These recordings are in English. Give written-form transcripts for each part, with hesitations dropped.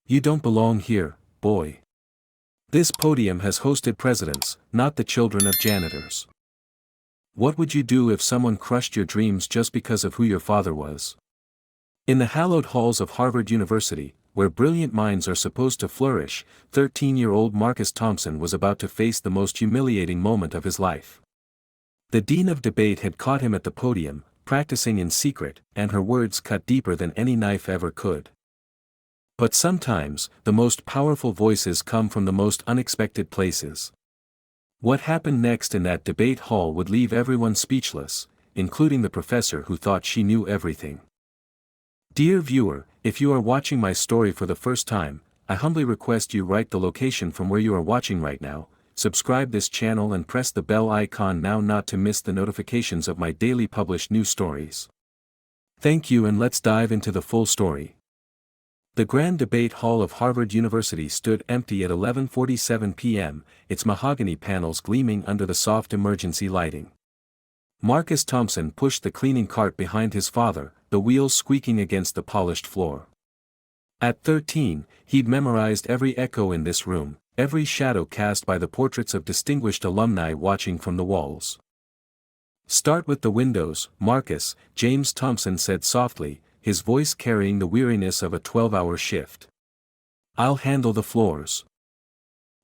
You don't belong here, boy. This podium has hosted presidents, not the children of janitors. What would you do if someone crushed your dreams just because of who your father was? In the hallowed halls of Harvard University, where brilliant minds are supposed to flourish, 13-year-old Marcus Thompson was about to face the most humiliating moment of his life. The dean of debate had caught him at the podium, practicing in secret, and her words cut deeper than any knife ever could. But sometimes, the most powerful voices come from the most unexpected places. What happened next in that debate hall would leave everyone speechless, including the professor who thought she knew everything. Dear viewer, if you are watching my story for the first time, I humbly request you write the location from where you are watching right now, subscribe this channel and press the bell icon now not to miss the notifications of my daily published new stories. Thank you, and let's dive into the full story. The Grand Debate Hall of Harvard University stood empty at 11:47 p.m., its mahogany panels gleaming under the soft emergency lighting. Marcus Thompson pushed the cleaning cart behind his father, the wheels squeaking against the polished floor. At 13, he'd memorized every echo in this room, every shadow cast by the portraits of distinguished alumni watching from the walls. "Start with the windows, Marcus," James Thompson said softly, his voice carrying the weariness of a 12-hour shift. "I'll handle the floors."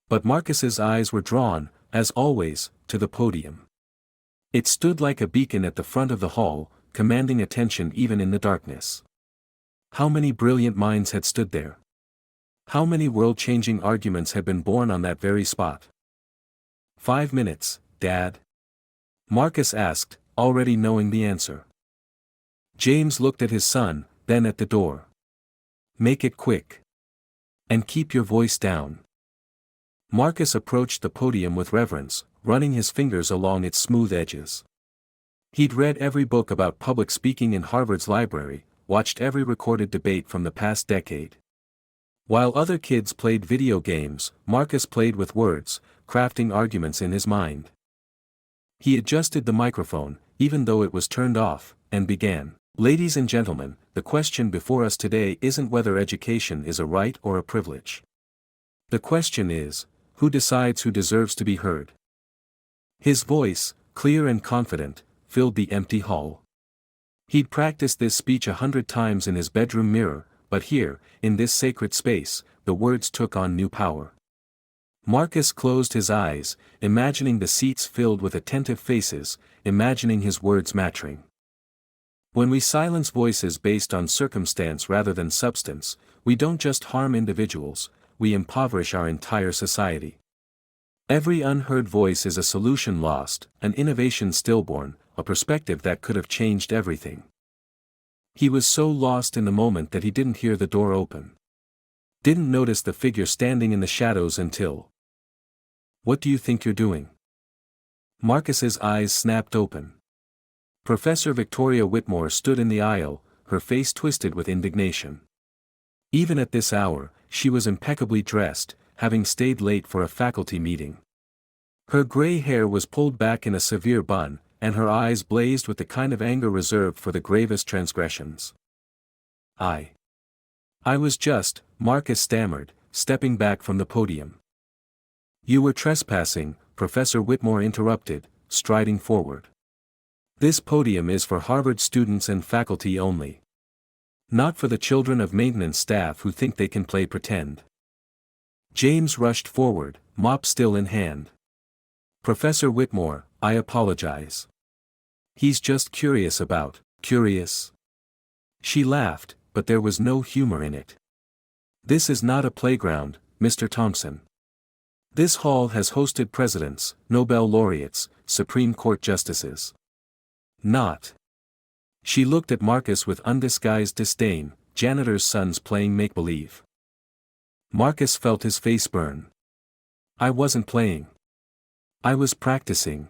But Marcus's eyes were drawn, as always, to the podium. It stood like a beacon at the front of the hall, commanding attention even in the darkness. How many brilliant minds had stood there? How many world-changing arguments had been born on that very spot? 5 minutes, Dad?" Marcus asked, already knowing the answer. James looked at his son, then at the door. "Make it quick. And keep your voice down." Marcus approached the podium with reverence, running his fingers along its smooth edges. He'd read every book about public speaking in Harvard's library, watched every recorded debate from the past decade. While other kids played video games, Marcus played with words, crafting arguments in his mind. He adjusted the microphone, even though it was turned off, and began. "Ladies and gentlemen, the question before us today isn't whether education is a right or a privilege. The question is, who decides who deserves to be heard?" His voice, clear and confident, filled the empty hall. He'd practiced this speech 100 times in his bedroom mirror, but here, in this sacred space, the words took on new power. Marcus closed his eyes, imagining the seats filled with attentive faces, imagining his words matching. When we silence voices based on circumstance rather than substance, we don't just harm individuals, we impoverish our entire society. Every unheard voice is a solution lost, an innovation stillborn, a perspective that could have changed everything. He was so lost in the moment that he didn't hear the door open. Didn't notice the figure standing in the shadows until... "What do you think you're doing?" Marcus's eyes snapped open. Professor Victoria Whitmore stood in the aisle, her face twisted with indignation. Even at this hour, she was impeccably dressed, having stayed late for a faculty meeting. Her gray hair was pulled back in a severe bun, and her eyes blazed with the kind of anger reserved for the gravest transgressions. I was just," Marcus stammered, stepping back from the podium. "You were trespassing," Professor Whitmore interrupted, striding forward. "This podium is for Harvard students and faculty only. Not for the children of maintenance staff who think they can play pretend." James rushed forward, mop still in hand. "Professor Whitmore, I apologize. He's just curious about, curious." She laughed, but there was no humor in it. "This is not a playground, Mr. Thompson. This hall has hosted presidents, Nobel laureates, Supreme Court justices. Not." She looked at Marcus with undisguised disdain, "janitors' sons playing make-believe." Marcus felt his face burn. "I wasn't playing. I was practicing.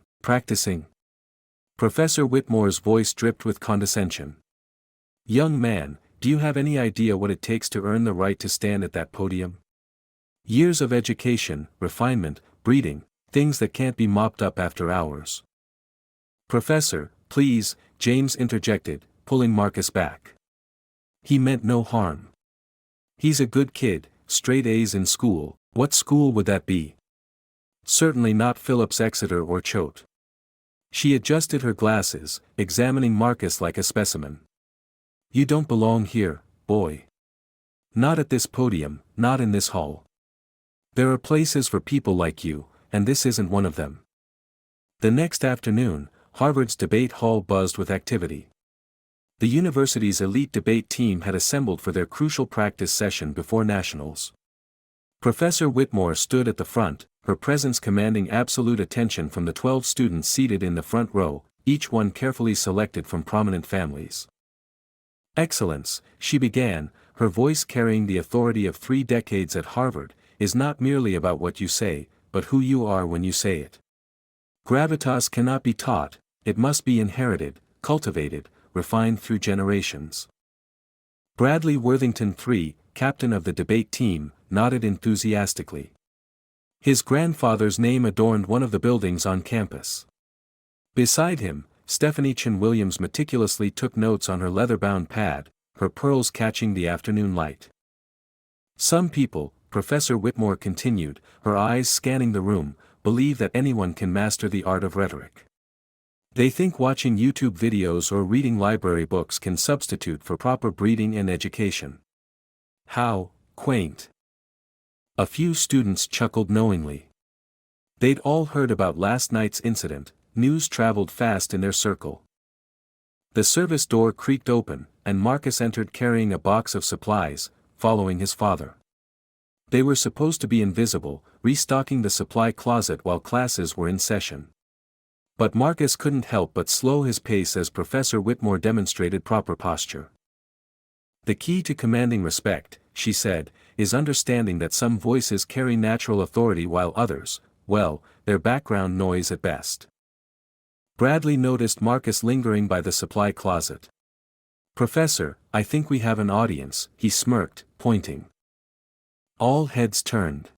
Professor Whitmore's voice dripped with condescension. "Young man, do you have any idea what it takes to earn the right to stand at that podium? Years of education, refinement, breeding, things that can't be mopped up after hours." "Professor, please," James interjected, pulling Marcus back. "He meant no harm. He's a good kid," straight A's in school, what school would that be? Certainly not Phillips Exeter or Choate. She adjusted her glasses, examining Marcus like a specimen. You don't belong here, boy. Not at this podium, not in this hall. There are places for people like you, and this isn't one of them. The next afternoon, Harvard's debate hall buzzed with activity. The university's elite debate team had assembled for their crucial practice session before nationals. Professor Whitmore stood at the front, her presence commanding absolute attention from the 12 students seated in the front row, each one carefully selected from prominent families. Excellence, she began, her voice carrying the authority of 3 decades at Harvard, is not merely about what you say, but who you are when you say it. Gravitas cannot be taught, it must be inherited, cultivated, refined through generations. Bradley Worthington III, captain of the debate team, nodded enthusiastically. His grandfather's name adorned one of the buildings on campus. Beside him, Stephanie Chin Williams meticulously took notes on her leather-bound pad, her pearls catching the afternoon light. Some people, Professor Whitmore continued, her eyes scanning the room, believe that anyone can master the art of rhetoric. They think watching YouTube videos or reading library books can substitute for proper breeding and education. How quaint. A few students chuckled knowingly. They'd all heard about last night's incident, news traveled fast in their circle. The service door creaked open, and Marcus entered carrying a box of supplies, following his father. They were supposed to be invisible, restocking the supply closet while classes were in session. But Marcus couldn't help but slow his pace as Professor Whitmore demonstrated proper posture. The key to commanding respect, she said, is understanding that some voices carry natural authority while others, well, they're background noise at best. Bradley noticed Marcus lingering by the supply closet. Professor, I think we have an audience, he smirked, pointing. All heads turned.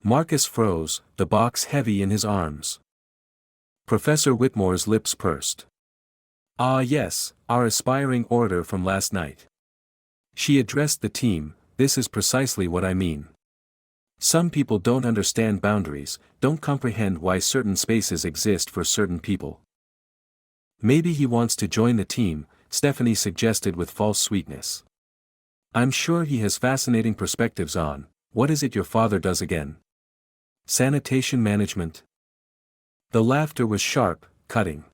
Marcus froze, the box heavy in his arms. Professor Whitmore's lips pursed. Ah yes, our aspiring orator from last night. She addressed the team, this is precisely what I mean. Some people don't understand boundaries, don't comprehend why certain spaces exist for certain people. Maybe he wants to join the team, Stephanie suggested with false sweetness. I'm sure he has fascinating perspectives on, what is it your father does again? Sanitation management. The laughter was sharp, cutting.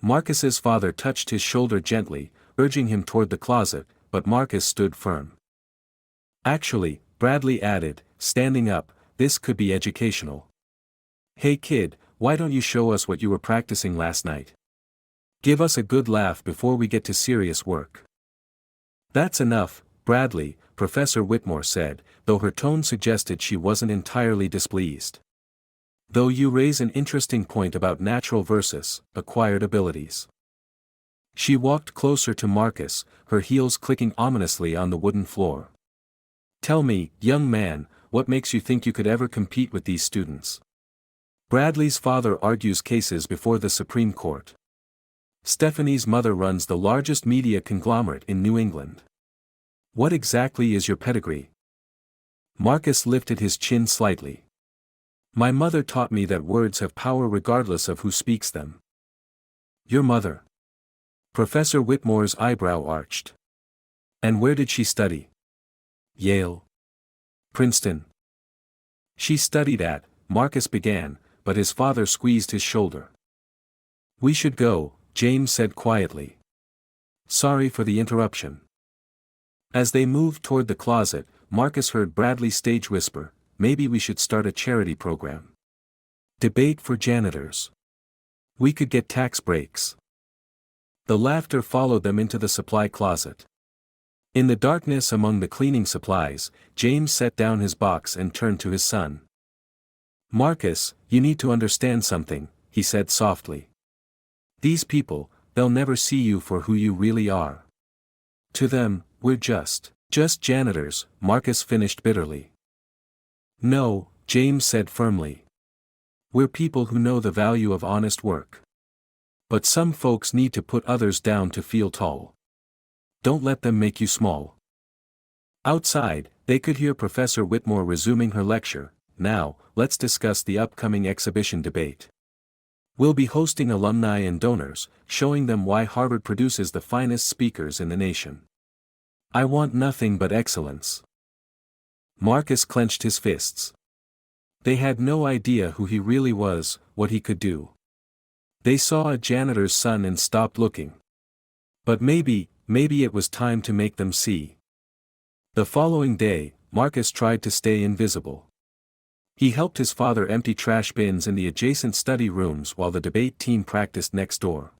Marcus's father touched his shoulder gently, urging him toward the closet, but Marcus stood firm. Actually, Bradley added, standing up, this could be educational. Hey kid, why don't you show us what you were practicing last night? Give us a good laugh before we get to serious work. That's enough, Bradley, Professor Whitmore said, though her tone suggested she wasn't entirely displeased. Though you raise an interesting point about natural versus acquired abilities. She walked closer to Marcus, her heels clicking ominously on the wooden floor. Tell me, young man, what makes you think you could ever compete with these students? Bradley's father argues cases before the Supreme Court. Stephanie's mother runs the largest media conglomerate in New England. What exactly is your pedigree? Marcus lifted his chin slightly. My mother taught me that words have power regardless of who speaks them. Your mother? Professor Whitmore's eyebrow arched. And where did she study? Yale. Princeton. She studied at, Marcus began, but his father squeezed his shoulder. We should go, James said quietly. Sorry for the interruption. As they moved toward the closet, Marcus heard Bradley stage whisper, maybe we should start a charity program. Debate for janitors. We could get tax breaks. The laughter followed them into the supply closet. In the darkness among the cleaning supplies, James set down his box and turned to his son. Marcus, you need to understand something, he said softly. These people, they'll never see you for who you really are. To them, we're just janitors, Marcus finished bitterly. No, James said firmly. We're people who know the value of honest work. But some folks need to put others down to feel tall. Don't let them make you small. Outside, they could hear Professor Whitmore resuming her lecture. Now, let's discuss the upcoming exhibition debate. We'll be hosting alumni and donors, showing them why Harvard produces the finest speakers in the nation. I want nothing but excellence. Marcus clenched his fists. They had no idea who he really was, what he could do. They saw a janitor's son and stopped looking. But maybe it was time to make them see. The following day, Marcus tried to stay invisible. He helped his father empty trash bins in the adjacent study rooms while the debate team practiced next door.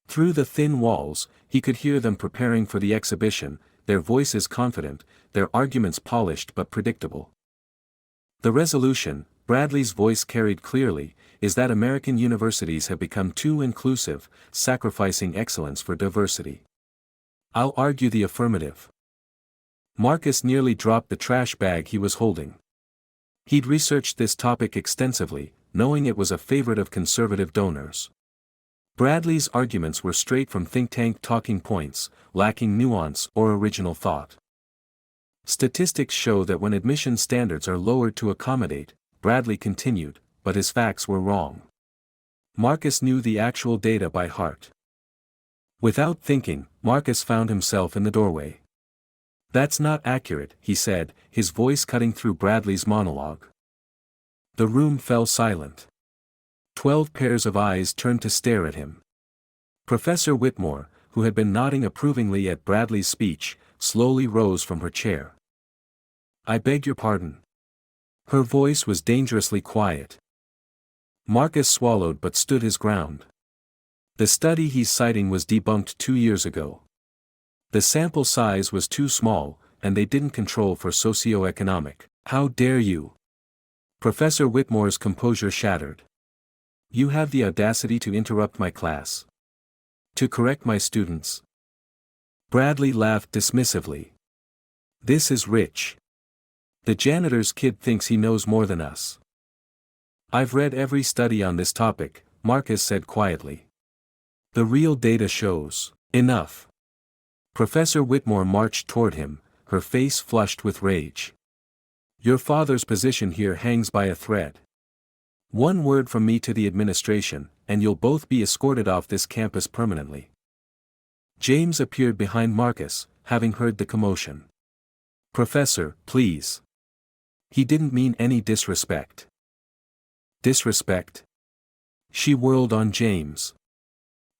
Through the thin walls, he could hear them preparing for the exhibition, their voices confident, their arguments polished but predictable. The resolution, Bradley's voice carried clearly, is that American universities have become too inclusive, sacrificing excellence for diversity. I'll argue the affirmative. Marcus nearly dropped the trash bag he was holding. He'd researched this topic extensively, knowing it was a favorite of conservative donors. Bradley's arguments were straight from think tank talking points, lacking nuance or original thought. Statistics show that when admission standards are lowered to accommodate, Bradley continued, but his facts were wrong. Marcus knew the actual data by heart. Without thinking, Marcus found himself in the doorway. "That's not accurate," he said, his voice cutting through Bradley's monologue. The room fell silent. 12 pairs of eyes turned to stare at him. Professor Whitmore, who had been nodding approvingly at Bradley's speech, slowly rose from her chair. "I beg your pardon." Her voice was dangerously quiet. Marcus swallowed but stood his ground. The study he's citing was debunked 2 years ago. The sample size was too small, and they didn't control for socioeconomic. "How dare you?" Professor Whitmore's composure shattered. "You have the audacity to interrupt my class. To correct my students." Bradley laughed dismissively. "This is rich. The janitor's kid thinks he knows more than us." "I've read every study on this topic," Marcus said quietly. "The real data shows." "Enough." Professor Whitmore marched toward him, her face flushed with rage. "Your father's position here hangs by a thread. One word from me to the administration, and you'll both be escorted off this campus permanently." James appeared behind Marcus, having heard the commotion. "Professor, please." He didn't mean any disrespect. "Disrespect?" She whirled on James.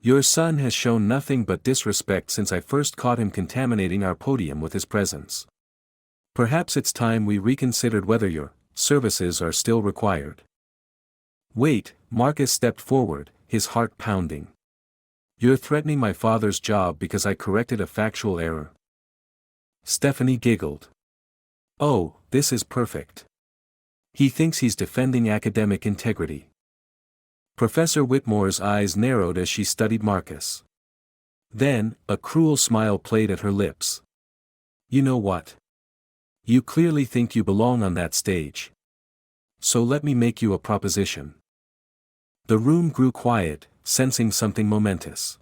"Your son has shown nothing but disrespect since I first caught him contaminating our podium with his presence. Perhaps it's time we reconsidered whether your services are still required." "Wait," Marcus stepped forward, his heart pounding. "You're threatening my father's job because I corrected a factual error?" Stephanie giggled. "Oh, this is perfect. He thinks he's defending academic integrity." Professor Whitmore's eyes narrowed as she studied Marcus. Then, a cruel smile played at her lips. "You know what? You clearly think you belong on that stage. So let me make you a proposition." The room grew quiet, sensing something momentous.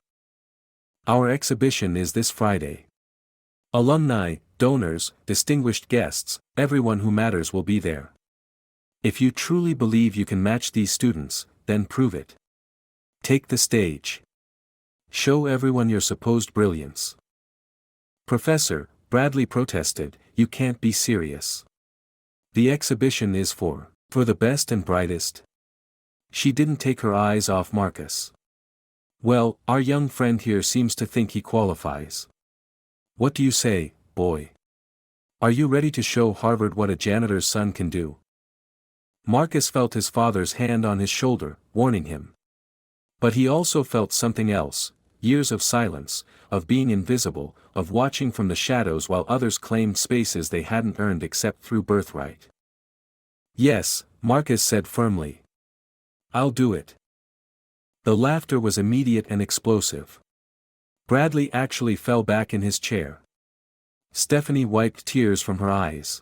"Our exhibition is this Friday. Alumni, donors, distinguished guests, everyone who matters will be there. If you truly believe you can match these students, then prove it. Take the stage. Show everyone your supposed brilliance." "Professor," Bradley protested, "you can't be serious. The exhibition is for the best and brightest." She didn't take her eyes off Marcus. "Well, our young friend here seems to think he qualifies. What do you say, boy? Are you ready to show Harvard what a janitor's son can do?" Marcus felt his father's hand on his shoulder, warning him. But he also felt something else, years of silence, of being invisible, of watching from the shadows while others claimed spaces they hadn't earned except through birthright. "Yes," Marcus said firmly. "I'll do it." The laughter was immediate and explosive. Bradley actually fell back in his chair. Stephanie wiped tears from her eyes.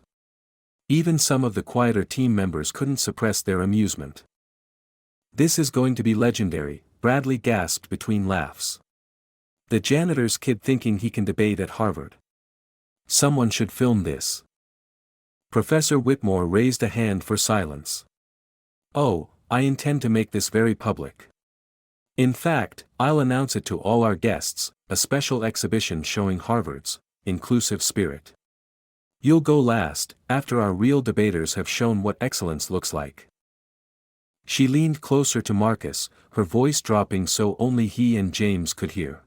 Even some of the quieter team members couldn't suppress their amusement. "This is going to be legendary," Bradley gasped between laughs. "The janitor's kid thinking he can debate at Harvard. Someone should film this. Professor Whitmore raised a hand for silence. Oh, I intend to make this very public. In fact, I'll announce it to all our guests, a special exhibition showing Harvard's inclusive spirit. You'll go last, after our real debaters have shown what excellence looks like. She leaned closer to Marcus, her voice dropping so only he and James could hear.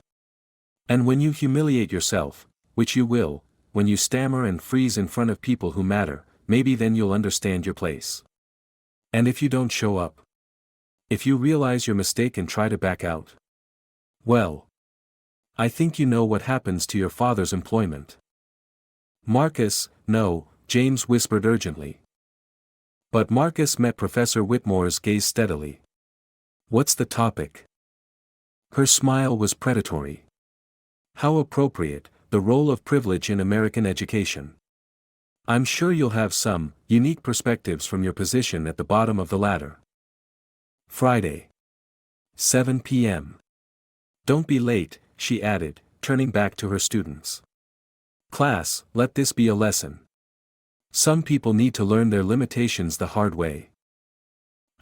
And when you humiliate yourself, which you will, when you stammer and freeze in front of people who matter, maybe then you'll understand your place. And if you don't show up? If you realize your mistake and try to back out? Well, I think you know what happens to your father's employment. Marcus, no, James whispered urgently. But Marcus met Professor Whitmore's gaze steadily. What's the topic? Her smile was predatory. How appropriate, the role of privilege in American education. I'm sure you'll have some unique perspectives from your position at the bottom of the ladder. Friday. 7 p.m. Don't be late, she added, turning back to her students. Class, let this be a lesson. Some people need to learn their limitations the hard way.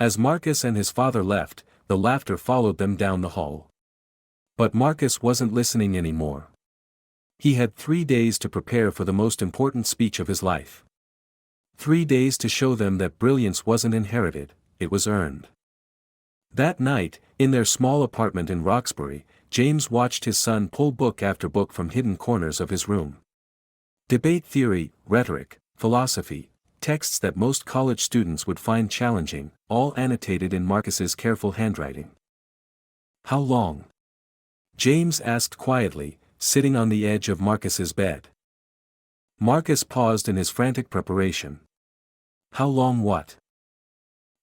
As Marcus and his father left, the laughter followed them down the hall. But Marcus wasn't listening anymore. He had 3 days to prepare for the most important speech of his life. 3 days to show them that brilliance wasn't inherited, it was earned. That night, in their small apartment in Roxbury, James watched his son pull book after book from hidden corners of his room. Debate theory, rhetoric, philosophy, texts that most college students would find challenging, all annotated in Marcus's careful handwriting. How long? James asked quietly, sitting on the edge of Marcus's bed. Marcus paused in his frantic preparation. How long what?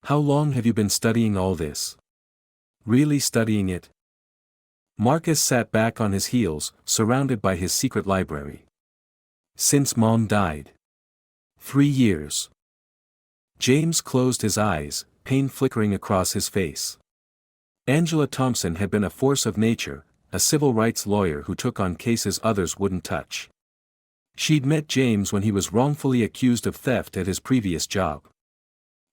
How long have you been studying all this? Really studying it? Marcus sat back on his heels, surrounded by his secret library. Since Mom died. 3 years. James closed his eyes, pain flickering across his face. Angela Thompson had been a force of nature, a civil rights lawyer who took on cases others wouldn't touch. She'd met James when he was wrongfully accused of theft at his previous job.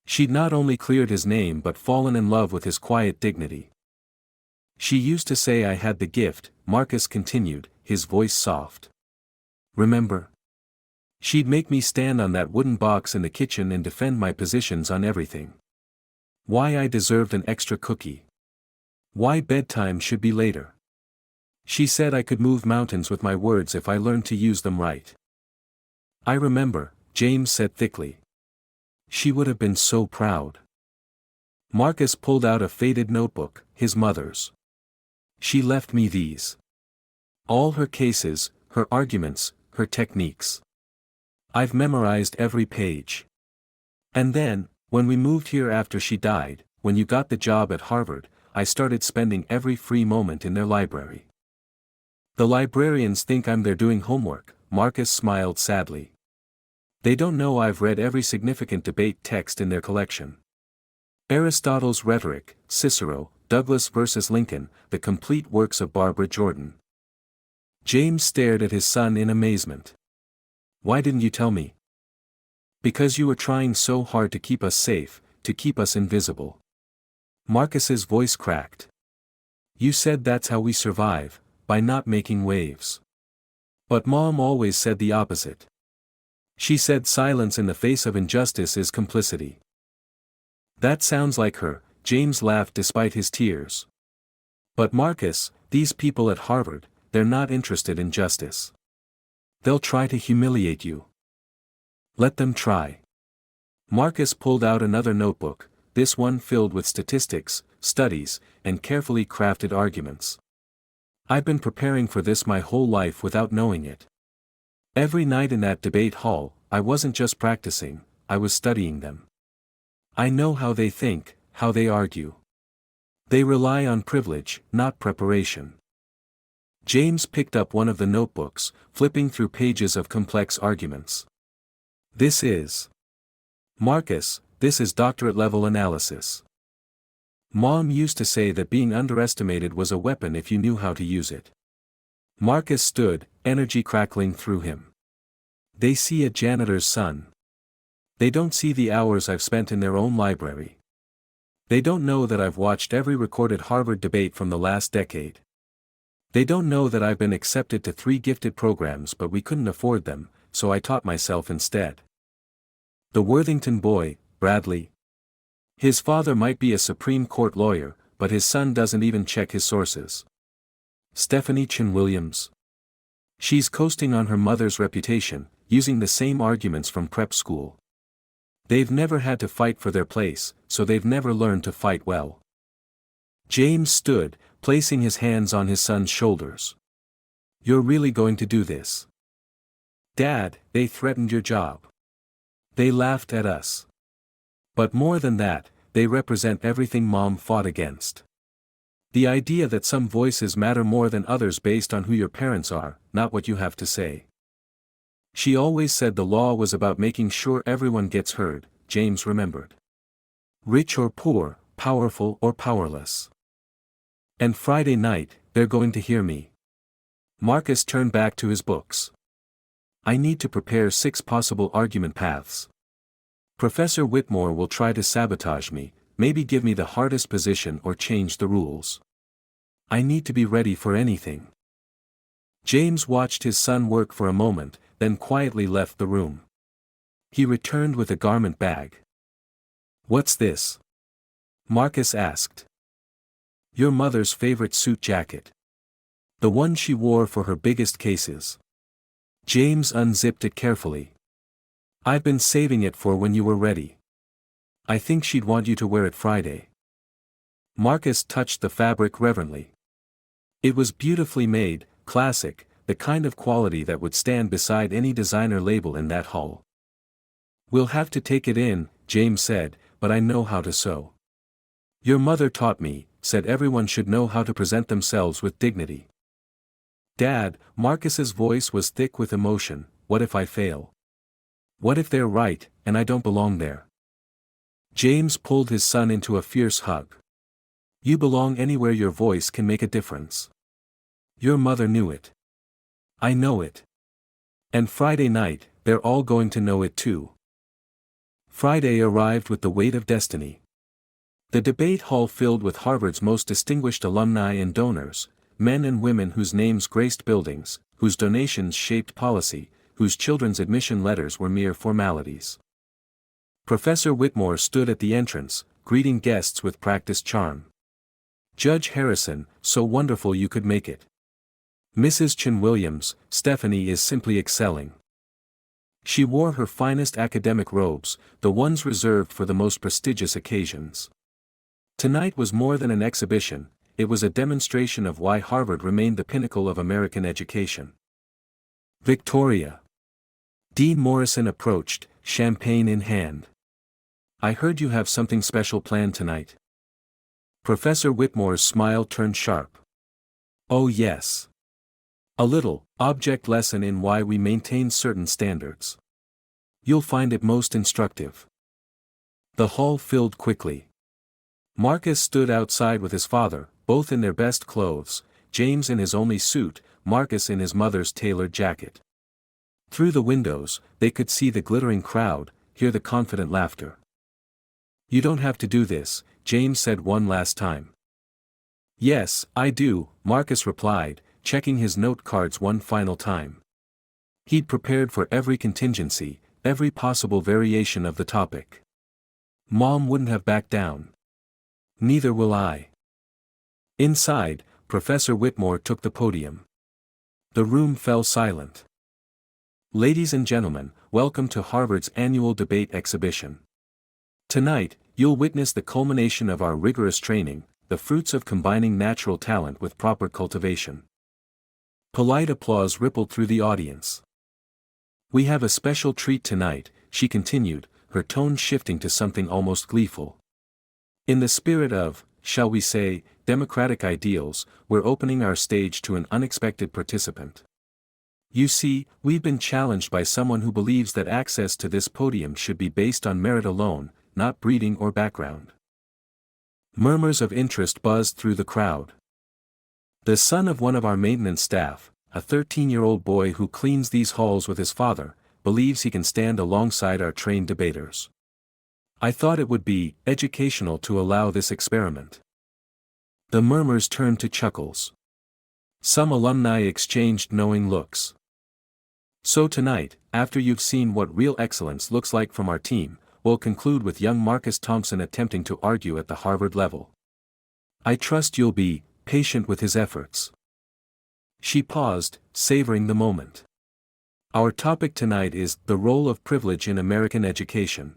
She'd not only cleared his name but fallen in love with his quiet dignity. She used to say I had the gift, Marcus continued, his voice soft. Remember? She'd make me stand on that wooden box in the kitchen and defend my positions on everything. Why I deserved an extra cookie. Why bedtime should be later. She said I could move mountains with my words if I learned to use them right. I remember, James said thickly. She would have been so proud. Marcus pulled out a faded notebook, his mother's. She left me these. All her cases, her arguments, her techniques. I've memorized every page. And then, when we moved here after she died, when you got the job at Harvard, I started spending every free moment in their library. The librarians think I'm there doing homework, Marcus smiled sadly. They don't know I've read every significant debate text in their collection. Aristotle's Rhetoric, Cicero, Douglas versus Lincoln, the complete works of Barbara Jordan. James stared at his son in amazement. Why didn't you tell me? Because you were trying so hard to keep us safe, to keep us invisible. Marcus's voice cracked. You said that's how we survive, by not making waves. But Mom always said the opposite. She said silence in the face of injustice is complicity. That sounds like her, James laughed despite his tears. But Marcus, these people at Harvard, they're not interested in justice. They'll try to humiliate you. Let them try. Marcus pulled out another notebook, this one filled with statistics, studies, and carefully crafted arguments. I've been preparing for this my whole life without knowing it. Every night in that debate hall, I wasn't just practicing, I was studying them. I know how they think, how they argue. They rely on privilege, not preparation. James picked up one of the notebooks, flipping through pages of complex arguments. This is. Marcus, this is doctorate-level analysis. Mom used to say that being underestimated was a weapon if you knew how to use it. Marcus stood, energy crackling through him. They see a janitor's son. They don't see the hours I've spent in their own library. They don't know that I've watched every recorded Harvard debate from the last decade. They don't know that I've been accepted to 3 gifted programs but we couldn't afford them, so I taught myself instead. The Worthington boy, Bradley. His father might be a Supreme Court lawyer, but his son doesn't even check his sources. Stephanie Chin Williams. She's coasting on her mother's reputation, using the same arguments from prep school. They've never had to fight for their place, so they've never learned to fight well. James stood, placing his hands on his son's shoulders. You're really going to do this? Dad, they threatened your job. They laughed at us. But more than that, they represent everything Mom fought against. The idea that some voices matter more than others based on who your parents are, not what you have to say. She always said the law was about making sure everyone gets heard, James remembered. Rich or poor, powerful or powerless. And Friday night, they're going to hear me. Marcus turned back to his books. I need to prepare 6 possible argument paths. Professor Whitmore will try to sabotage me, maybe give me the hardest position or change the rules. I need to be ready for anything. James watched his son work for a moment, then quietly left the room. He returned with a garment bag. What's this? Marcus asked. Your mother's favorite suit jacket. The one she wore for her biggest cases. James unzipped it carefully. I've been saving it for when you were ready. I think she'd want you to wear it Friday. Marcus touched the fabric reverently. It was beautifully made, classic, the kind of quality that would stand beside any designer label in that hall. We'll have to take it in, James said, but I know how to sew. Your mother taught me, said everyone should know how to present themselves with dignity. Dad, Marcus's voice was thick with emotion, what if I fail? What if they're right, and I don't belong there? James pulled his son into a fierce hug. You belong anywhere your voice can make a difference. Your mother knew it. I know it. And Friday night, they're all going to know it too. Friday arrived with the weight of destiny. The debate hall filled with Harvard's most distinguished alumni and donors, men and women whose names graced buildings, whose donations shaped policy, whose children's admission letters were mere formalities. Professor Whitmore stood at the entrance, greeting guests with practiced charm. Judge Harrison, so wonderful you could make it. Mrs. Chin Williams, Stephanie is simply excelling. She wore her finest academic robes, the ones reserved for the most prestigious occasions. Tonight was more than an exhibition, it was a demonstration of why Harvard remained the pinnacle of American education. Victoria. Dean Morrison approached, champagne in hand. I heard you have something special planned tonight. Professor Whitmore's smile turned sharp. Oh yes. A little, object lesson in why we maintain certain standards. You'll find it most instructive. The hall filled quickly. Marcus stood outside with his father, both in their best clothes, James in his only suit, Marcus in his mother's tailored jacket. Through the windows, they could see the glittering crowd, hear the confident laughter. You don't have to do this, James said one last time. Yes, I do, Marcus replied, checking his note cards one final time. He'd prepared for every contingency, every possible variation of the topic. Mom wouldn't have backed down. Neither will I. Inside, Professor Whitmore took the podium. The room fell silent. Ladies and gentlemen, welcome to Harvard's annual debate exhibition. Tonight, you'll witness the culmination of our rigorous training, the fruits of combining natural talent with proper cultivation. Polite applause rippled through the audience. We have a special treat tonight, she continued, her tone shifting to something almost gleeful. In the spirit of, shall we say, democratic ideals, we're opening our stage to an unexpected participant. You see, we've been challenged by someone who believes that access to this podium should be based on merit alone, not breeding or background. Murmurs of interest buzzed through the crowd. The son of one of our maintenance staff, a 13-year-old boy who cleans these halls with his father, believes he can stand alongside our trained debaters. I thought it would be educational to allow this experiment. The murmurs turned to chuckles. Some alumni exchanged knowing looks. So tonight, after you've seen what real excellence looks like from our team, we'll conclude with young Marcus Thompson attempting to argue at the Harvard level. I trust you'll be patient with his efforts. She paused, savoring the moment. Our topic tonight is the role of privilege in American education.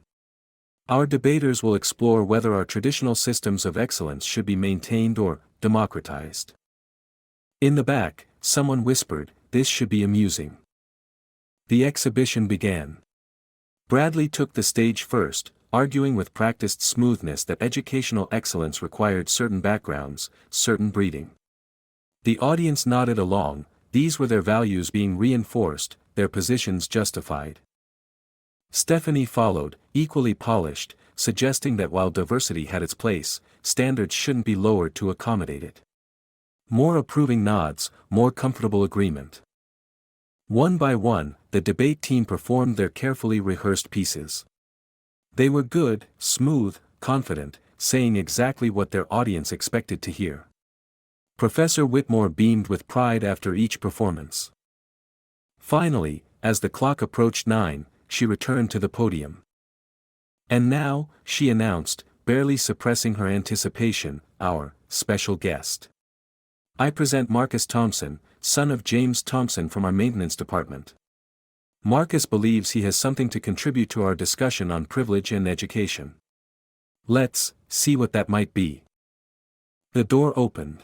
Our debaters will explore whether our traditional systems of excellence should be maintained or democratized. In the back, someone whispered, "This should be amusing." The exhibition began. Bradley took the stage first, arguing with practiced smoothness that educational excellence required certain backgrounds, certain breeding. The audience nodded along, these were their values being reinforced, their positions justified. Stephanie followed, equally polished, suggesting that while diversity had its place, standards shouldn't be lowered to accommodate it. More approving nods, more comfortable agreement. One by one, the debate team performed their carefully rehearsed pieces. They were good, smooth, confident, saying exactly what their audience expected to hear. Professor Whitmore beamed with pride after each performance. Finally, as the clock approached 9, she returned to the podium. And now, she announced, barely suppressing her anticipation, our special guest. I present Marcus Thompson, son of James Thompson from our maintenance department. Marcus believes he has something to contribute to our discussion on privilege and education. Let's see what that might be. The door opened.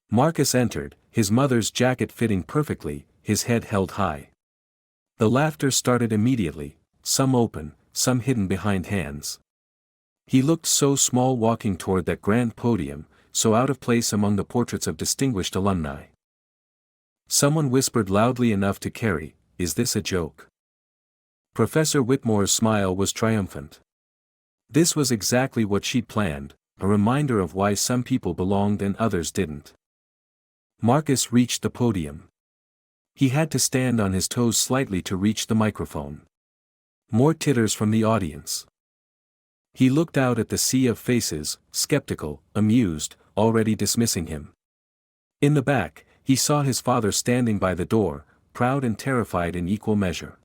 Marcus entered, his mother's jacket fitting perfectly, his head held high. The laughter started immediately, some open, some hidden behind hands. He looked so small walking toward that grand podium, so out of place among the portraits of distinguished alumni. Someone whispered loudly enough to carry, "Is this a joke?" Professor Whitmore's smile was triumphant. This was exactly what she'd planned, a reminder of why some people belonged and others didn't. Marcus reached the podium. He had to stand on his toes slightly to reach the microphone. More titters from the audience. He looked out at the sea of faces, skeptical, amused, already dismissing him. In the back, he saw his father standing by the door, proud and terrified in equal measure.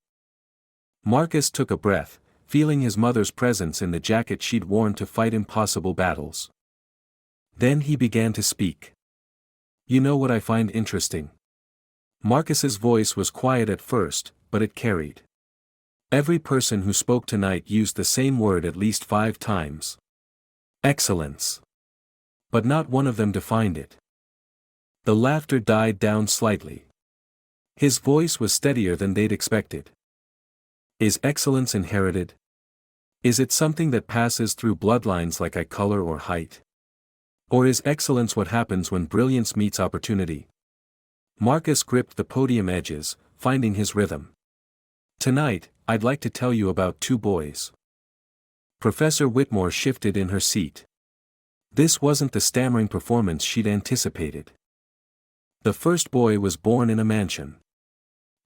Marcus took a breath, feeling his mother's presence in the jacket she'd worn to fight impossible battles. Then he began to speak. "You know what I find interesting?" Marcus's voice was quiet at first, but it carried. Every person who spoke tonight used the same word at least 5 times. Excellence. But not one of them defined it. The laughter died down slightly. His voice was steadier than they'd expected. Is excellence inherited? Is it something that passes through bloodlines like eye color or height? Or is excellence what happens when brilliance meets opportunity? Marcus gripped the podium edges, finding his rhythm. Tonight, I'd like to tell you about 2 boys. Professor Whitmore shifted in her seat. This wasn't the stammering performance she'd anticipated. The first boy was born in a mansion.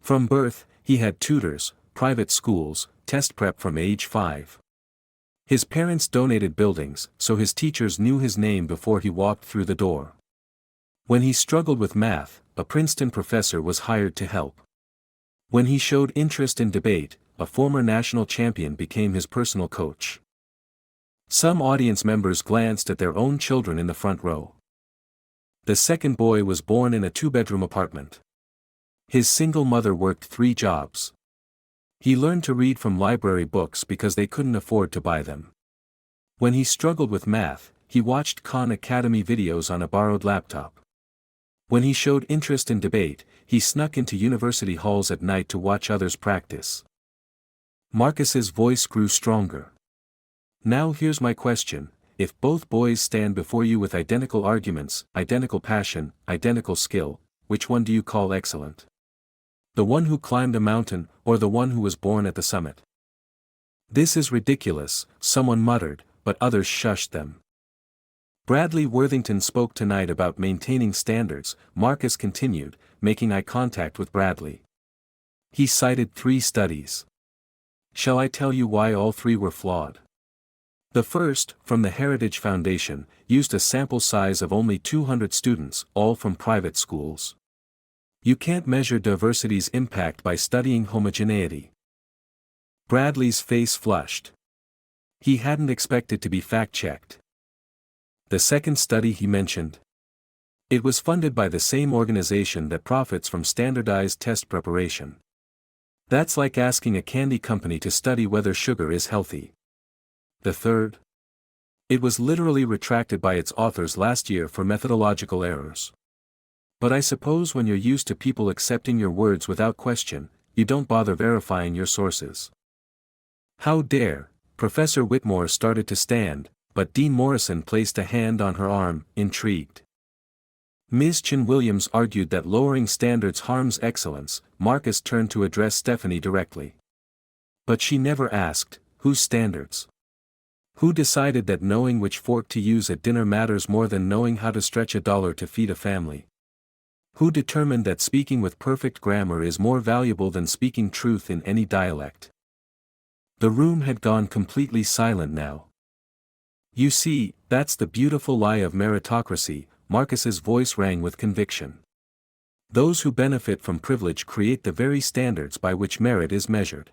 From birth, he had tutors, private schools, test prep from age 5. His parents donated buildings, so his teachers knew his name before he walked through the door. When he struggled with math, a Princeton professor was hired to help. When he showed interest in debate, a former national champion became his personal coach. Some audience members glanced at their own children in the front row. The second boy was born in a 2-bedroom apartment. His single mother worked 3 jobs. He learned to read from library books because they couldn't afford to buy them. When he struggled with math, he watched Khan Academy videos on a borrowed laptop. When he showed interest in debate, he snuck into university halls at night to watch others practice. Marcus's voice grew stronger. Now here's my question: if both boys stand before you with identical arguments, identical passion, identical skill, which one do you call excellent? The one who climbed a mountain, or the one who was born at the summit? This is ridiculous, someone muttered, but others shushed them. Bradley Worthington spoke tonight about maintaining standards, Marcus continued, making eye contact with Bradley. He cited 3 studies. Shall I tell you why all 3 were flawed? The first, from the Heritage Foundation, used a sample size of only 200 students, all from private schools. You can't measure diversity's impact by studying homogeneity. Bradley's face flushed. He hadn't expected to be fact-checked. The second study he mentioned. It was funded by the same organization that profits from standardized test preparation. That's like asking a candy company to study whether sugar is healthy. The third? It was literally retracted by its authors last year for methodological errors. But I suppose when you're used to people accepting your words without question, you don't bother verifying your sources. How dare, Professor Whitmore started to stand, but Dean Morrison placed a hand on her arm, intrigued. Ms. Chin-Williams argued that lowering standards harms excellence. Marcus turned to address Stephanie directly. But she never asked, whose standards? Who decided that knowing which fork to use at dinner matters more than knowing how to stretch $1 to feed a family? Who determined that speaking with perfect grammar is more valuable than speaking truth in any dialect? The room had gone completely silent now. You see, that's the beautiful lie of meritocracy. Marcus's voice rang with conviction. Those who benefit from privilege create the very standards by which merit is measured.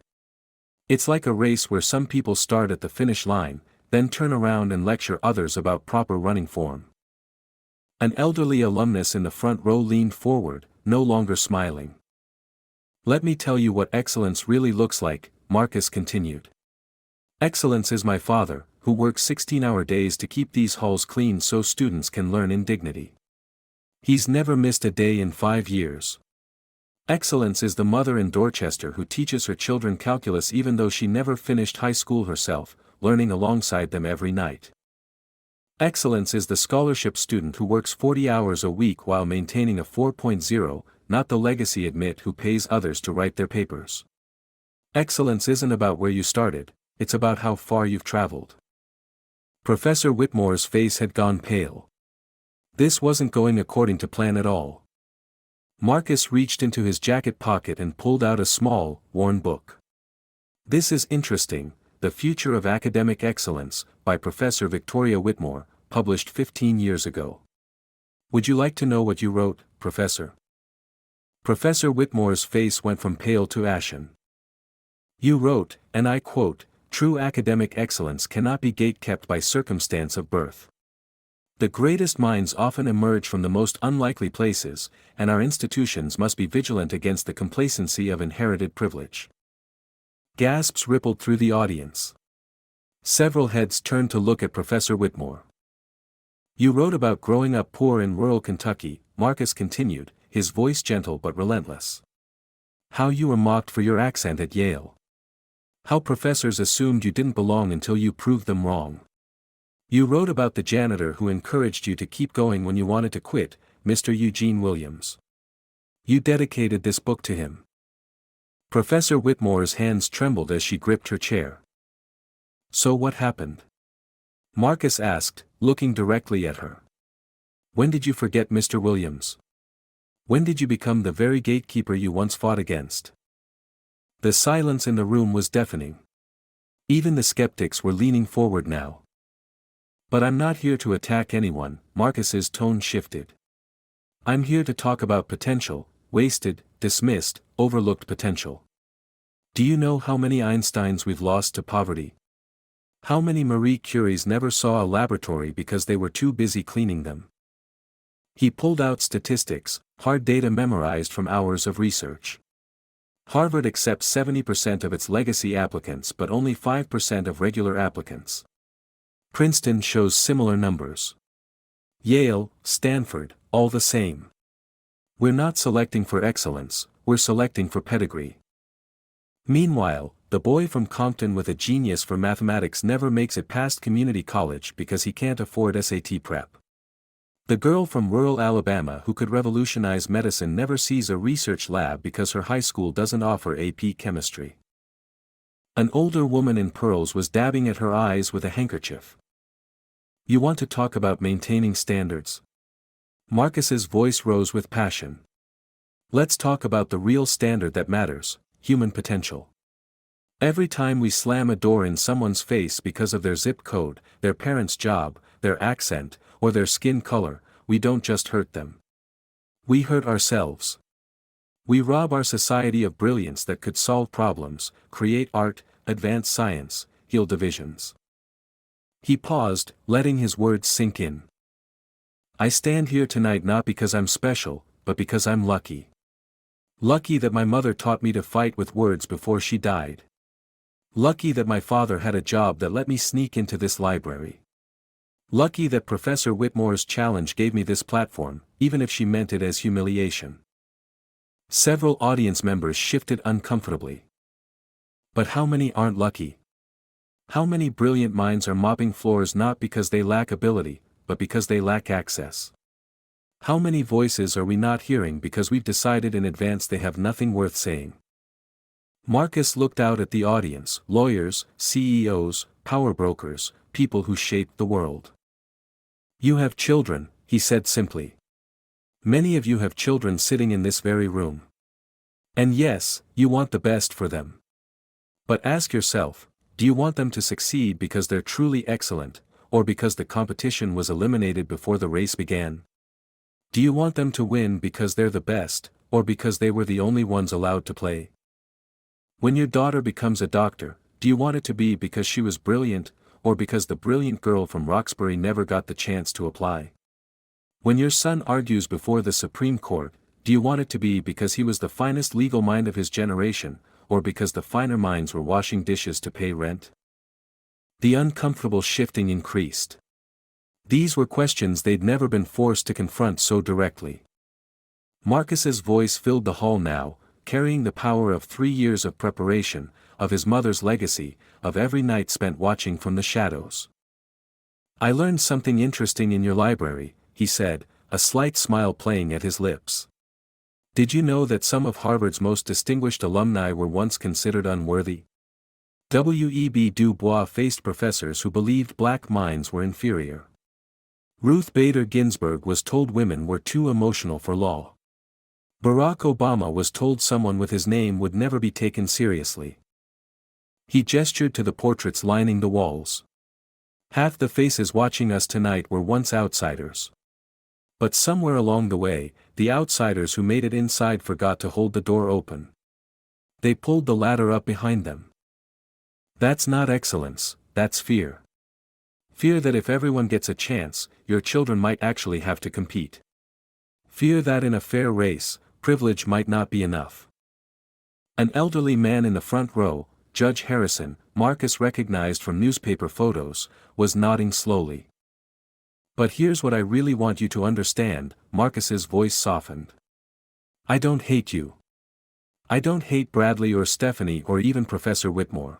It's like a race where some people start at the finish line, then turn around and lecture others about proper running form. An elderly alumnus in the front row leaned forward, no longer smiling. Let me tell you what excellence really looks like, Marcus continued. Excellence is my father, who works 16-hour days to keep these halls clean so students can learn in dignity. He's never missed a day in 5 years. Excellence is the mother in Dorchester who teaches her children calculus even though she never finished high school herself, learning alongside them every night. Excellence is the scholarship student who works 40 hours a week while maintaining a 4.0, not the legacy admit who pays others to write their papers. Excellence isn't about where you started, it's about how far you've traveled. Professor Whitmore's face had gone pale. This wasn't going according to plan at all. Marcus reached into his jacket pocket and pulled out a small, worn book. This is interesting, The Future of Academic Excellence, by Professor Victoria Whitmore, published 15 years ago. Would you like to know what you wrote, Professor? Professor Whitmore's face went from pale to ashen. You wrote, and I quote, "True academic excellence cannot be gate-kept by circumstance of birth. The greatest minds often emerge from the most unlikely places, and our institutions must be vigilant against the complacency of inherited privilege." Gasps rippled through the audience. Several heads turned to look at Professor Whitmore. You wrote about growing up poor in rural Kentucky, Marcus continued, his voice gentle but relentless. How you were mocked for your accent at Yale. How professors assumed you didn't belong until you proved them wrong. You wrote about the janitor who encouraged you to keep going when you wanted to quit, Mr. Eugene Williams. You dedicated this book to him. Professor Whitmore's hands trembled as she gripped her chair. So what happened? Marcus asked, looking directly at her. When did you forget Mr. Williams? When did you become the very gatekeeper you once fought against? The silence in the room was deafening. Even the skeptics were leaning forward now. But I'm not here to attack anyone, Marcus's tone shifted. I'm here to talk about potential, wasted, dismissed, overlooked potential. Do you know how many Einsteins we've lost to poverty? How many Marie Curies never saw a laboratory because they were too busy cleaning them? He pulled out statistics, hard data memorized from hours of research. Harvard accepts 70% of its legacy applicants but only 5% of regular applicants. Princeton shows similar numbers. Yale, Stanford, all the same. We're not selecting for excellence, we're selecting for pedigree. Meanwhile, the boy from Compton with a genius for mathematics never makes it past community college because he can't afford SAT prep. The girl from rural Alabama who could revolutionize medicine never sees a research lab because her high school doesn't offer AP chemistry. An older woman in pearls was dabbing at her eyes with a handkerchief. You want to talk about maintaining standards? Marcus's voice rose with passion. Let's talk about the real standard that matters, human potential. Every time we slam a door in someone's face because of their zip code, their parents' job, their accent, or their skin color, we don't just hurt them. We hurt ourselves. We rob our society of brilliance that could solve problems, create art, advance science, heal divisions. He paused, letting his words sink in. I stand here tonight not because I'm special, but because I'm lucky. Lucky that my mother taught me to fight with words before she died. Lucky that my father had a job that let me sneak into this library. Lucky that Professor Whitmore's challenge gave me this platform, even if she meant it as humiliation. Several audience members shifted uncomfortably. But how many aren't lucky? How many brilliant minds are mopping floors not because they lack ability, but because they lack access? How many voices are we not hearing because we've decided in advance they have nothing worth saying? Marcus looked out at the audience, lawyers, CEOs, power brokers, people who shaped the world. You have children, he said simply. Many of you have children sitting in this very room. And yes, you want the best for them. But ask yourself, do you want them to succeed because they're truly excellent, or because the competition was eliminated before the race began? Do you want them to win because they're the best, or because they were the only ones allowed to play? When your daughter becomes a doctor, do you want it to be because she was brilliant, or because the brilliant girl from Roxbury never got the chance to apply? When your son argues before the Supreme Court, do you want it to be because he was the finest legal mind of his generation, or because the finer minds were washing dishes to pay rent? The uncomfortable shifting increased. These were questions they'd never been forced to confront so directly. Marcus's voice filled the hall now, carrying the power of 3 years of preparation, of his mother's legacy, of every night spent watching from the shadows. I learned something interesting in your library, he said, a slight smile playing at his lips. Did you know that some of Harvard's most distinguished alumni were once considered unworthy? W.E.B. Du Bois faced professors who believed black minds were inferior. Ruth Bader Ginsburg was told women were too emotional for law. Barack Obama was told someone with his name would never be taken seriously. He gestured to the portraits lining the walls. Half the faces watching us tonight were once outsiders. But somewhere along the way, the outsiders who made it inside forgot to hold the door open. They pulled the ladder up behind them. That's not excellence, that's fear. Fear that if everyone gets a chance, your children might actually have to compete. Fear that in a fair race, privilege might not be enough. An elderly man in the front row, Judge Harrison, Marcus recognized from newspaper photos, was nodding slowly. But here's what I really want you to understand, Marcus's voice softened. I don't hate you. I don't hate Bradley or Stephanie or even Professor Whitmore.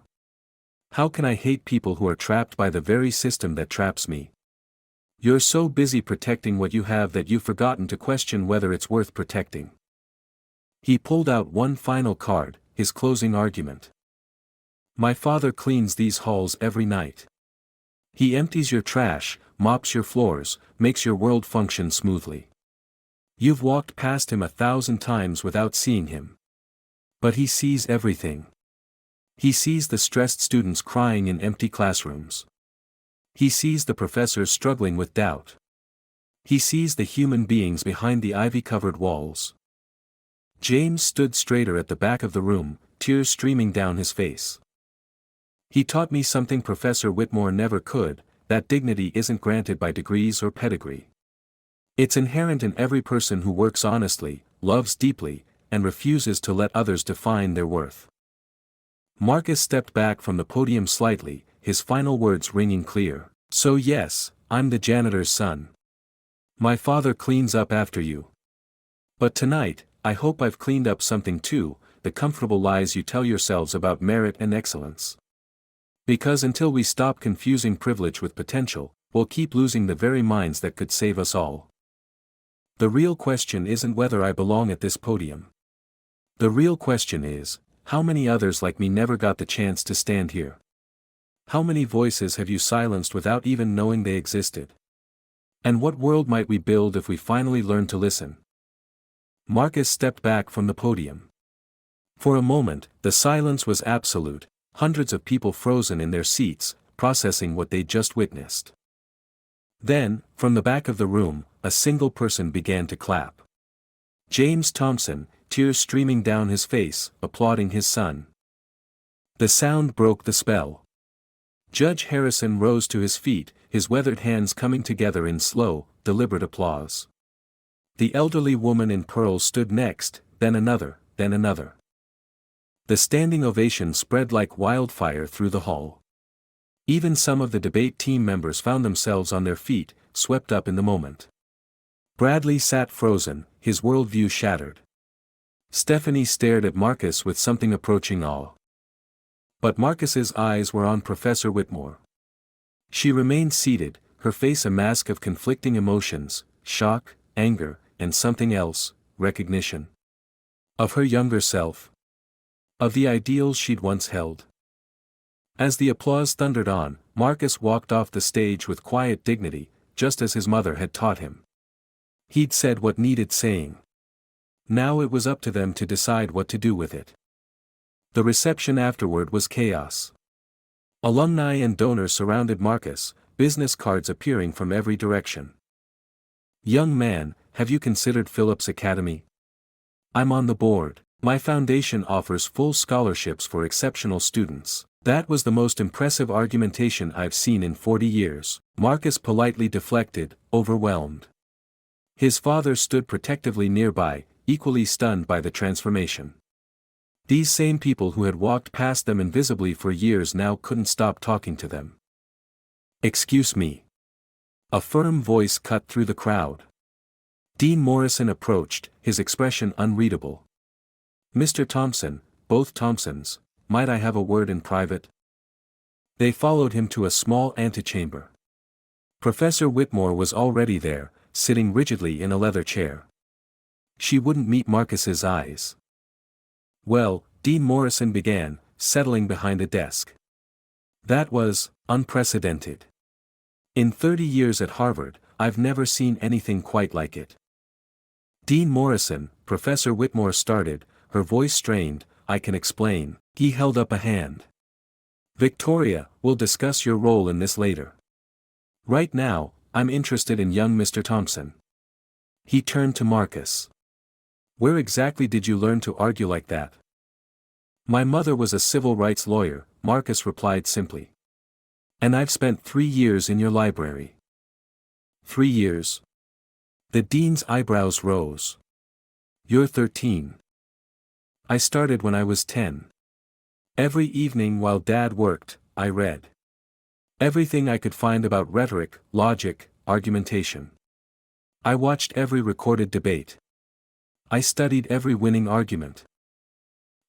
How can I hate people who are trapped by the very system that traps me? You're so busy protecting what you have that you've forgotten to question whether it's worth protecting. He pulled out one final card, his closing argument. My father cleans these halls every night. He empties your trash, mops your floors, makes your world function smoothly. You've walked past him 1,000 times without seeing him. But he sees everything. He sees the stressed students crying in empty classrooms. He sees the professors struggling with doubt. He sees the human beings behind the ivy-covered walls. James stood straighter at the back of the room, tears streaming down his face. He taught me something Professor Whitmore never could, that dignity isn't granted by degrees or pedigree. It's inherent in every person who works honestly, loves deeply, and refuses to let others define their worth. Marcus stepped back from the podium slightly, his final words ringing clear. So yes, I'm the janitor's son. My father cleans up after you. But tonight, I hope I've cleaned up something too, the comfortable lies you tell yourselves about merit and excellence. Because until we stop confusing privilege with potential, we'll keep losing the very minds that could save us all. The real question isn't whether I belong at this podium. The real question is, how many others like me never got the chance to stand here? How many voices have you silenced without even knowing they existed? And what world might we build if we finally learned to listen? Marcus stepped back from the podium. For a moment, the silence was absolute, hundreds of people frozen in their seats, processing what they'd just witnessed. Then, from the back of the room, a single person began to clap. James Thompson, tears streaming down his face, applauding his son. The sound broke the spell. Judge Harrison rose to his feet, his weathered hands coming together in slow, deliberate applause. The elderly woman in pearls stood next, then another, then another. The standing ovation spread like wildfire through the hall. Even some of the debate team members found themselves on their feet, swept up in the moment. Bradley sat frozen, his worldview shattered. Stephanie stared at Marcus with something approaching awe. But Marcus's eyes were on Professor Whitmore. She remained seated, her face a mask of conflicting emotions, shock, anger, and something else, recognition. Of her younger self. Of the ideals she'd once held. As the applause thundered on, Marcus walked off the stage with quiet dignity, just as his mother had taught him. He'd said what needed saying. Now it was up to them to decide what to do with it. The reception afterward was chaos. Alumni and donors surrounded Marcus, business cards appearing from every direction. "Young man, have you considered Phillips Academy? I'm on the board. My foundation offers full scholarships for exceptional students." That was the most impressive argumentation I've seen in 40 years, Marcus politely deflected, overwhelmed. His father stood protectively nearby, equally stunned by the transformation. These same people who had walked past them invisibly for years now couldn't stop talking to them. "Excuse me." A firm voice cut through the crowd. Dean Morrison approached, his expression unreadable. "Mr. Thompson, both Thompsons, might I have a word in private?" They followed him to a small antechamber. Professor Whitmore was already there, sitting rigidly in a leather chair. She wouldn't meet Marcus's eyes. "Well," Dean Morrison began, settling behind a desk. "That was unprecedented. In 30 years at Harvard, I've never seen anything quite like it." "Dean Morrison," Professor Whitmore started, her voice strained, "I can explain." He held up a hand. "Victoria, we'll discuss your role in this later. Right now, I'm interested in young Mr. Thompson." He turned to Marcus. "Where exactly did you learn to argue like that?" "My mother was a civil rights lawyer," Marcus replied simply. "And I've spent 3 years in your library." 3 years? The dean's eyebrows rose. "You're 13. I started when I was 10. Every evening while Dad worked, I read everything I could find about rhetoric, logic, argumentation. I watched every recorded debate. I studied every winning argument."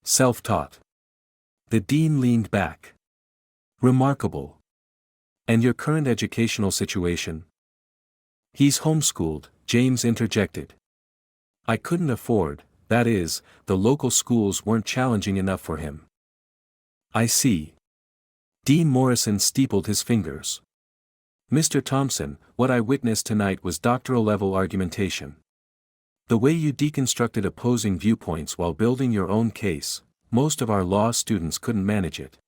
"Self-taught." The dean leaned back. "Remarkable. And your current educational situation?" "He's homeschooled," James interjected. "I couldn't afford, that is, the local schools weren't challenging enough for him." "I see." Dean Morrison steepled his fingers. "Mr. Thompson, what I witnessed tonight was doctoral-level argumentation. The way you deconstructed opposing viewpoints while building your own case, most of our law students couldn't manage it."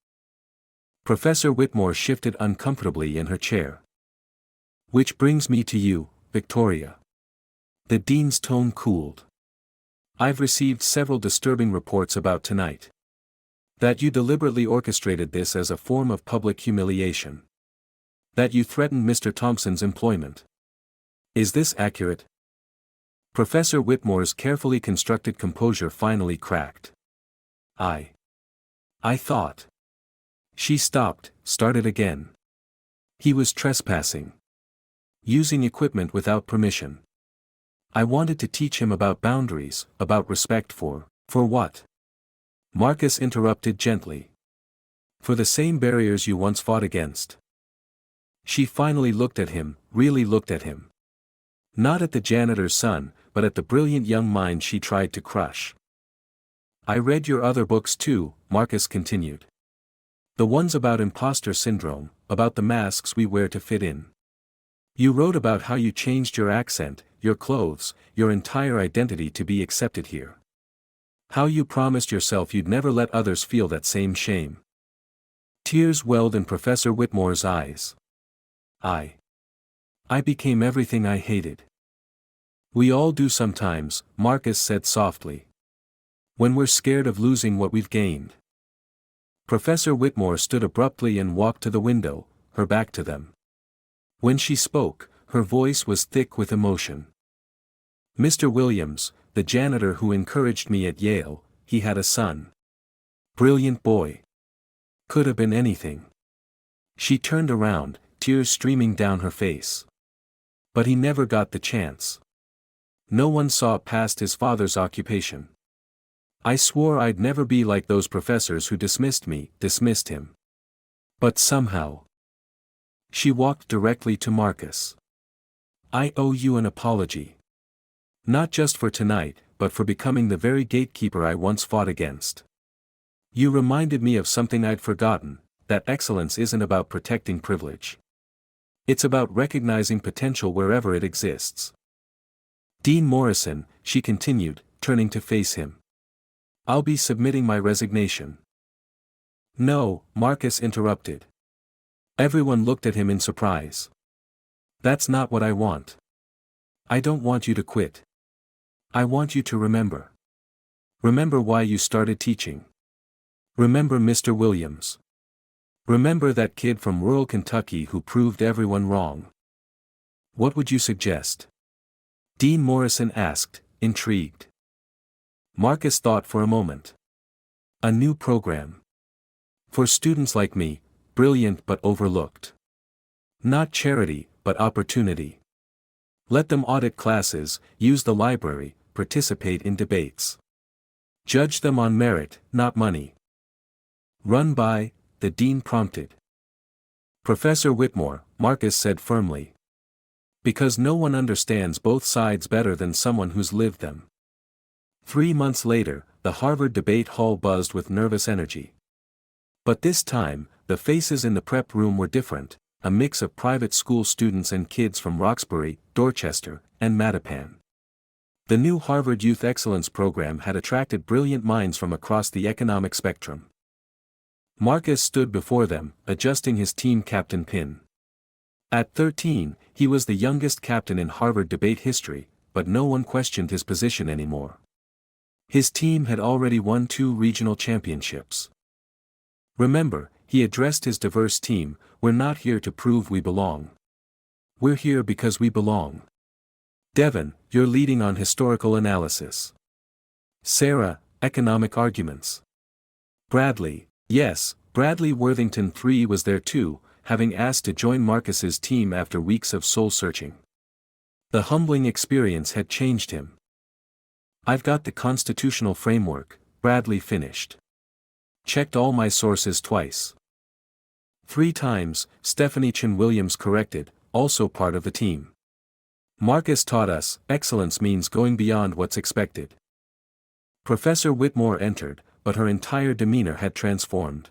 Professor Whitmore shifted uncomfortably in her chair. "Which brings me to you, Victoria." The dean's tone cooled. "I've received several disturbing reports about tonight. That you deliberately orchestrated this as a form of public humiliation. That you threatened Mr. Thompson's employment. Is this accurate?" Professor Whitmore's carefully constructed composure finally cracked. I thought." She stopped, started again. "He was trespassing. Using equipment without permission. I wanted to teach him about boundaries, about respect for what?" Marcus interrupted gently. "For the same barriers you once fought against." She finally looked at him, really looked at him. Not at the janitor's son, but at the brilliant young mind she tried to crush. "I read your other books too," Marcus continued. "The ones about imposter syndrome, about the masks we wear to fit in. You wrote about how you changed your accent, your clothes, your entire identity to be accepted here. How you promised yourself you'd never let others feel that same shame. Tears welled in Professor Whitmore's eyes. I became everything I hated. We all do sometimes, Marcus said softly. When we're scared of losing what we've gained. Professor Whitmore stood abruptly and walked to the window, her back to them. When she spoke, her voice was thick with emotion. Mr. Williams, the janitor who encouraged me at Yale, he had a son. Brilliant boy. Could have been anything. She turned around, tears streaming down her face. But he never got the chance. No one saw past his father's occupation. I swore I'd never be like those professors who dismissed him. But somehow. She walked directly to Marcus. I owe you an apology. Not just for tonight, but for becoming the very gatekeeper I once fought against. You reminded me of something I'd forgotten, that excellence isn't about protecting privilege. It's about recognizing potential wherever it exists. Dean Morrison, she continued, turning to face him. I'll be submitting my resignation. No, Marcus interrupted. Everyone looked at him in surprise. That's not what I want. I don't want you to quit. I want you to remember. Remember why you started teaching. Remember Mr. Williams. Remember that kid from rural Kentucky who proved everyone wrong. What would you suggest? Dean Morrison asked, intrigued. Marcus thought for a moment. A new program. For students like me, brilliant but overlooked. Not charity, but opportunity. Let them audit classes, use the library, participate in debates. Judge them on merit, not money. Run by, the dean prompted. Professor Whitmore, Marcus said firmly. Because no one understands both sides better than someone who's lived them. 3 months later, the Harvard debate hall buzzed with nervous energy. But this time, the faces in the prep room were different, a mix of private school students and kids from Roxbury, Dorchester, and Mattapan. The new Harvard Youth Excellence Program had attracted brilliant minds from across the economic spectrum. Marcus stood before them, adjusting his team captain pin. At 13, he was the youngest captain in Harvard debate history, but no one questioned his position anymore. His team had already won 2 regional championships. Remember, he addressed his diverse team, we're not here to prove we belong. We're here because we belong. Devon, you're leading on historical analysis. Sarah, economic arguments. Bradley, yes, Bradley Worthington III was there too, having asked to join Marcus's team after weeks of soul-searching. The humbling experience had changed him. I've got the constitutional framework, Bradley finished. Checked all my sources twice. 3 times, Stephanie Chin Williams corrected, also part of the team. Marcus taught us, excellence means going beyond what's expected. Professor Whitmore entered, but her entire demeanor had transformed.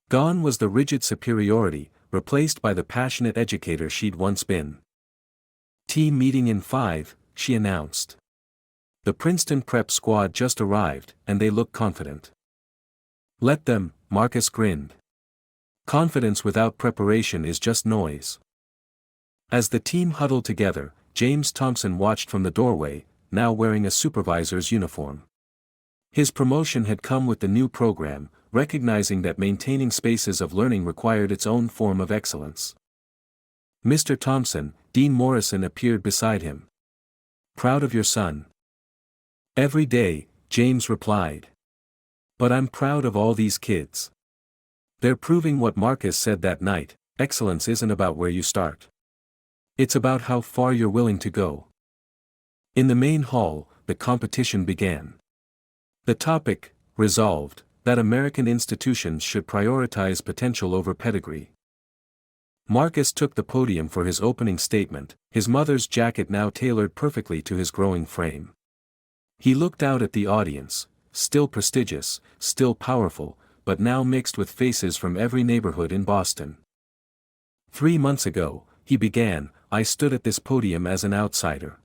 Gone was the rigid superiority, replaced by the passionate educator she'd once been. Team meeting in 5, she announced. The Princeton prep squad just arrived, and they looked confident. Let them, Marcus grinned. Confidence without preparation is just noise. As the team huddled together, James Thompson watched from the doorway, now wearing a supervisor's uniform. His promotion had come with the new program, recognizing that maintaining spaces of learning required its own form of excellence. Mr. Thompson, Dean Morrison appeared beside him. Proud of your son? Every day, James replied. But I'm proud of all these kids. They're proving what Marcus said that night, excellence isn't about where you start. It's about how far you're willing to go. In the main hall, the competition began. The topic, resolved, that American institutions should prioritize potential over pedigree. Marcus took the podium for his opening statement, his mother's jacket now tailored perfectly to his growing frame. He looked out at the audience, still prestigious, still powerful, but now mixed with faces from every neighborhood in Boston. 3 months ago, he began, I stood at this podium as an outsider.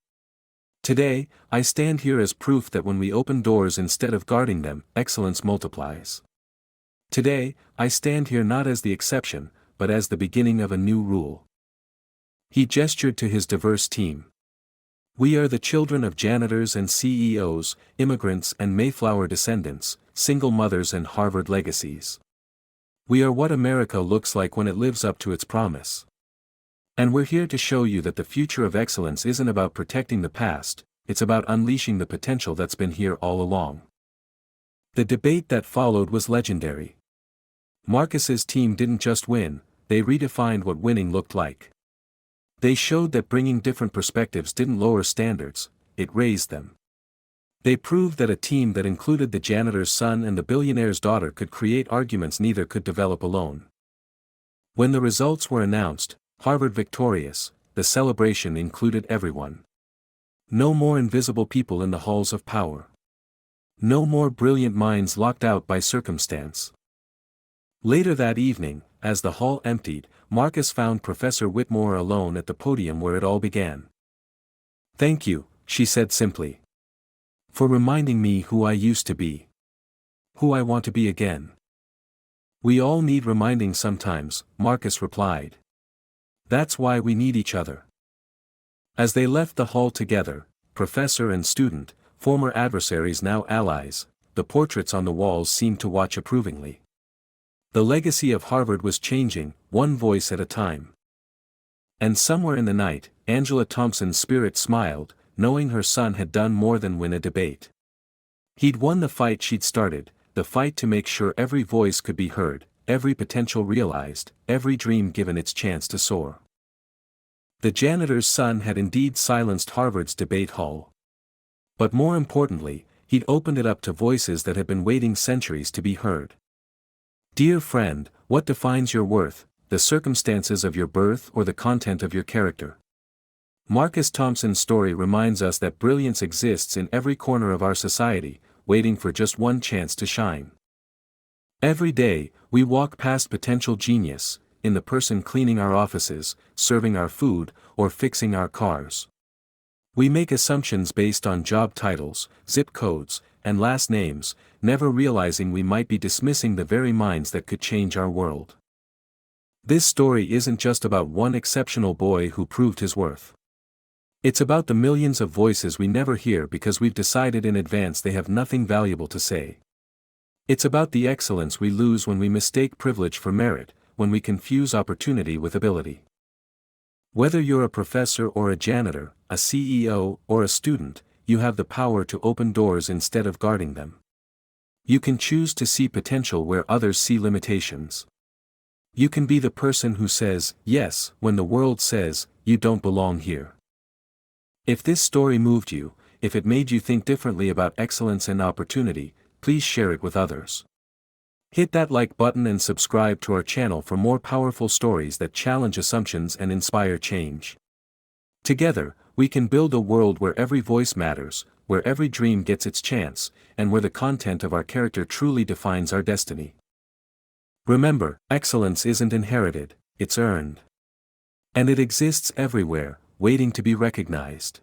Today, I stand here as proof that when we open doors instead of guarding them, excellence multiplies. Today, I stand here not as the exception, but as the beginning of a new rule. He gestured to his diverse team. We are the children of janitors and CEOs, immigrants and Mayflower descendants, single mothers and Harvard legacies. We are what America looks like when it lives up to its promise. And we're here to show you that the future of excellence isn't about protecting the past, it's about unleashing the potential that's been here all along. The debate that followed was legendary. Marcus's team didn't just win, they redefined what winning looked like. They showed that bringing different perspectives didn't lower standards, it raised them. They proved that a team that included the janitor's son and the billionaire's daughter could create arguments neither could develop alone. When the results were announced, Harvard victorious, the celebration included everyone. No more invisible people in the halls of power. No more brilliant minds locked out by circumstance. Later that evening, as the hall emptied, Marcus found Professor Whitmore alone at the podium where it all began. "Thank you," she said simply, "for reminding me who I used to be. Who I want to be again." "We all need reminding sometimes," Marcus replied. "That's why we need each other." As they left the hall together, professor and student, former adversaries now allies, the portraits on the walls seemed to watch approvingly. The legacy of Harvard was changing, one voice at a time. And somewhere in the night, Angela Thompson's spirit smiled, knowing her son had done more than win a debate. He'd won the fight she'd started, the fight to make sure every voice could be heard, every potential realized, every dream given its chance to soar. The janitor's son had indeed silenced Harvard's debate hall. But more importantly, he'd opened it up to voices that had been waiting centuries to be heard. Dear friend, what defines your worth, the circumstances of your birth or the content of your character? Marcus Thompson's story reminds us that brilliance exists in every corner of our society, waiting for just one chance to shine. Every day, we walk past potential genius, in the person cleaning our offices, serving our food, or fixing our cars. We make assumptions based on job titles, zip codes, and last names, never realizing we might be dismissing the very minds that could change our world. This story isn't just about one exceptional boy who proved his worth. It's about the millions of voices we never hear because we've decided in advance they have nothing valuable to say. It's about the excellence we lose when we mistake privilege for merit, when we confuse opportunity with ability. Whether you're a professor or a janitor, a CEO or a student, you have the power to open doors instead of guarding them. You can choose to see potential where others see limitations. You can be the person who says, yes, when the world says, you don't belong here. If this story moved you, if it made you think differently about excellence and opportunity, please share it with others. Hit that like button and subscribe to our channel for more powerful stories that challenge assumptions and inspire change. Together, we can build a world where every voice matters, where every dream gets its chance, and where the content of our character truly defines our destiny. Remember, excellence isn't inherited, it's earned. And it exists everywhere, waiting to be recognized.